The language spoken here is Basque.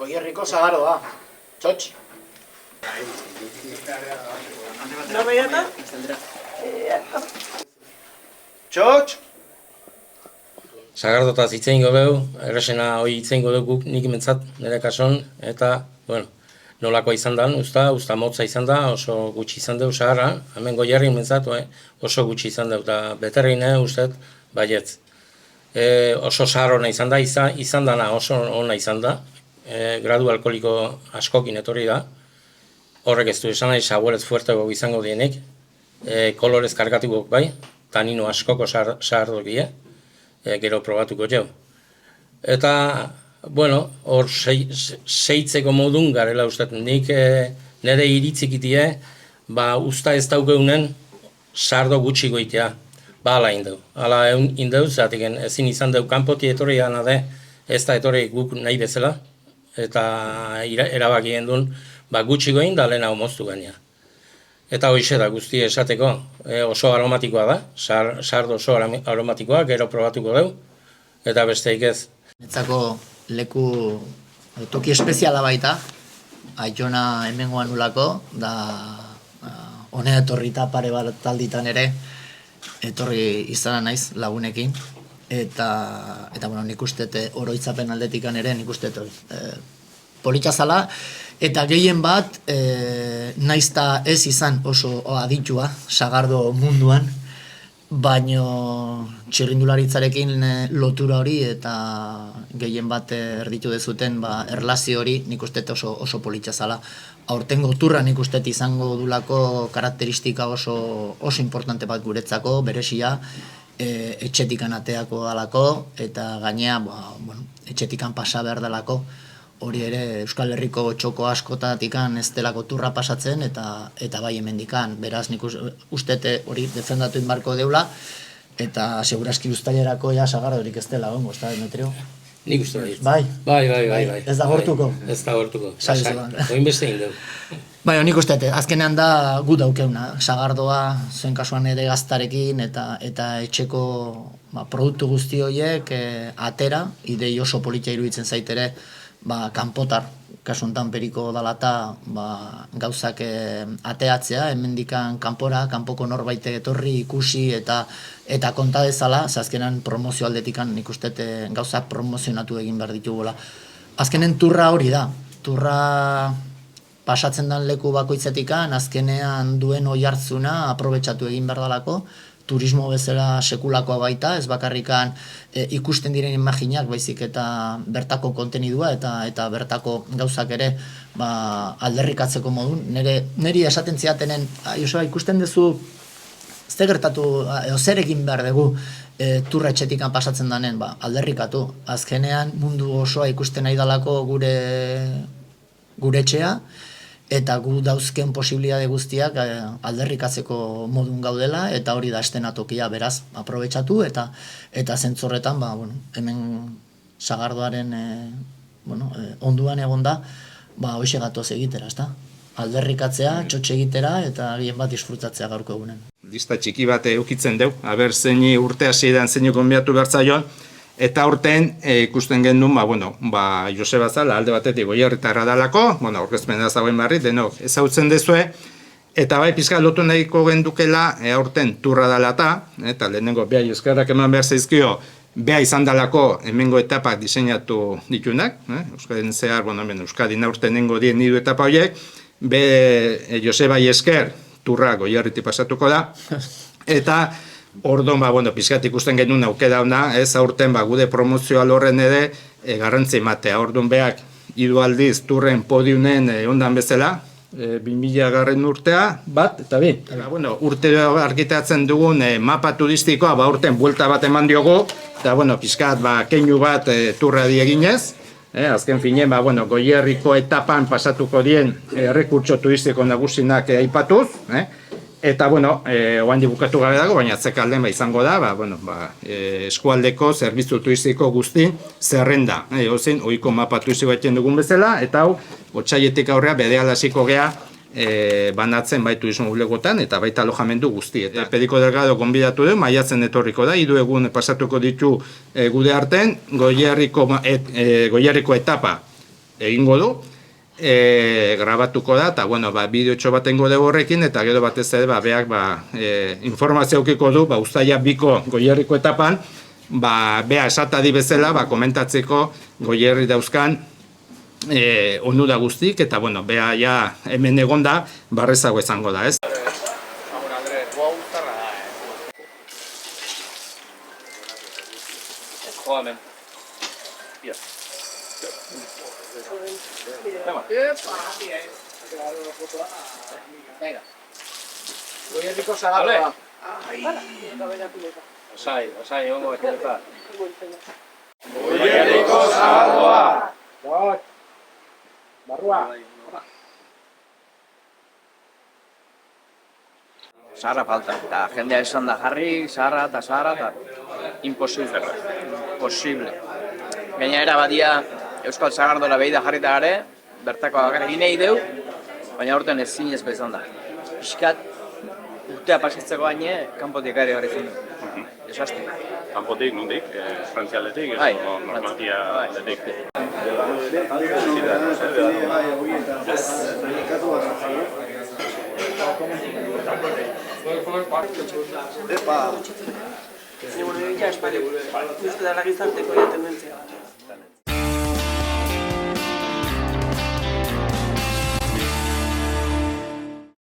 Goierriko Sagardoa. Txotx. Norbaiata? Txotx! Sagardotaz hitzein godeu, erresena hori hitzein godeu nik imentzat nire kason, eta, bueno, nolakoa izan da, usta motza izan da, oso gutxi izan deu sagarra, hemen Goierri imentzat, oso gutxi izan deu, eta beterreine ustet, baietz. Oso sahar hona izan da, izan dana oso ona izan da, gradu alkoholiko askokin etorri da, horrek ez du esan nahi sabuelez fuertego izango dienik, kolorez kargatukok bai, tanino askoko sahardokie, gero probatuko jau. Eta, bueno, hor seitzeko modun garela uste, nik nire iritzikitie, usta ez daukeunen sardo gutxi goitea, ala indeu. Ala indeu, zatik ezin izan deu kanpoti etorri gana de, ez da etorri guk nahi bezala, eta erabakien duen, gutxi goin da lehen hau moztu gainea. Eta hoxe da guzti esateko, oso aromatikoa da, sardo oso aromatikoa, gero probatuko dugu, eta besteik ez. Netzako leku toki espeziala baita, Aiona hemengoan nulako, da honea etorrita pare bat talditan ere, etorri izana naiz lagunekin, eta bueno, nik uste oroitzapen aldetikan ere, nik uste politxa zala, eta gehien bat, naizta ez izan oso aditua sagardo munduan, baino txirrindularitzarekin lotura hori eta gehien bat erditu dezuten erlazio hori nik uste oso politxa zala. Aurtengo turra nik uste izango dulako karakteristika oso importante bat guretzako, beresia, etxetikan ateako dalako, eta gainea, etxetikan pasa behar dalako, hori ere Euskal Herriko txoko askotatikan ez delako turra pasatzen eta bai hemendikan. Beraz nik ustete hori defendatu inbarko deula eta seguraski uztailerako sagardorik ez dela ongo, ez da, Demetrio? Nik uste dut. Bai? Bai. Ez da gortuko? Ez da gortuko. Oin beste egin dugu. Bai, nik ustete, azkenean da gu daukeuna. Sagardoa, zuen kasuan ere gaztarekin eta etxeko produktu guzti horiek atera, idei oso politia iruditzen zaitere, kanpotar, kasu honetan periko dalata, gauzak ateatzea, hemendikan kanpora, kanpoko norbait etorri ikusi eta konta dezala, azkenan promozio aldetikan nik uste gauzak promozionatu egin behar ditugula. Azkenen turra hori da, turra pasatzen den leku bakoitzetikan, azkenean duen oihartzuna aprobetxatu egin behar dalako, turismo bezala sekulakoa baita, ez bakarrikan ikusten diren imaginak, baizik eta bertako kontenidua eta bertako gauzak ere alderrikatzeko modun. Neri esaten ziatenen, Joseba, ikusten duzu, ez gertatu, zer egin behar dugu turra etxetikan pasatzen danen, alderrikatu. Azkenean mundu osoa ikusten nahi dalako gure etxea, eta gu dauzken posibilitate guztiak alderrikatzeko modun gaudela, eta hori da estenatokia beraz aprobetxatu, eta zentzorretan, hemen sagardoaren onduan egon da, hoxe gatoz egitera, ezta? Alderrikatzea, txotxe egitera, eta gehien bat disfrutatzea gaurko egunen. Lista txiki bat eukitzen deu, aber zeini urte hasieran zeini gonbidatu bertzaion, eta urtean ikusten genuen, Joseba Zala alde batetik Goierritarra dalako, aurkezpen da zauen barri, denok ezautzen dezue, eta bai pizka lotu nahiko gendukela aurten turra dalata, eta lehenengo behai eskerrak eman behar zaizkio, beha izan dalako hemengo etapak diseinatu ditunak, Euskadin zehar, Euskadin aurtenengo dien nidu etapa horiek, Joseba esker turra Goierriti pasatuko da, eta orduan, pizkat ikusten genuen aukera ona, ez aurten gude promozioa lorren ere garrantzi matea. Orduan behak hiru aldiz turren podiunen ondan bezala, 2000 garren urtea, bat, eta bi. Urte argitatzen dugun mapa turistikoa, urten buelta bat eman diogu, eta pizkat keinu bat turra dieginez. Azken finen, Goierriko etapan pasatuko dien errekurtso turistiko nagusinak aipatuz, eta, oandi bukatu gabe dago, baina atzekalden izango da, eskualdeko zerbitzu turistiko guzti zerrenda. Oiko mapa turistiko egiten dugun bezala, eta hau, otsaietik aurrea berehala hasiko gea banatzen bai turismo bulegotan, eta baita alojamendu guzti. Eta Pediko Delgado gonbidatu du, maiatzen etorriko da, 3 egun pasatuko ditu gude arten, Goierriko etapa egingo du, grabatuko da, eta bueno, bideotxo bat engo dugu horrekin, eta gero batez ere, beak informazio aukiko du, uztaila 2ko Goierriko etapan, bea esatadi bezala, komentatzeko Goierri dauzkan onura guztik, eta bueno, bea ja hemen egonda, barrezago izango da, ez? Joamen. Venga. Goierriko sagardoa. Osai, ongo ekinetan. Goierriko sagardoa. Barrua. Zaharra falta, eta jendea esan da jarri, zaharra, eta imposible. Posible. Gainera badia Euskal Sagardora behi da jarrita gare, bertako agarra ginei deu, baina aurten ez zinezko izan da. Piskat, urtea pasatzeko gaine, kanpotik ere gare zen du. Desastre. Kanpotik, nondik? Frantzialdetik, Bai, edo Normandia aldetik. Epa. Ja, espare, uste dela gizarteko ja tendentzia.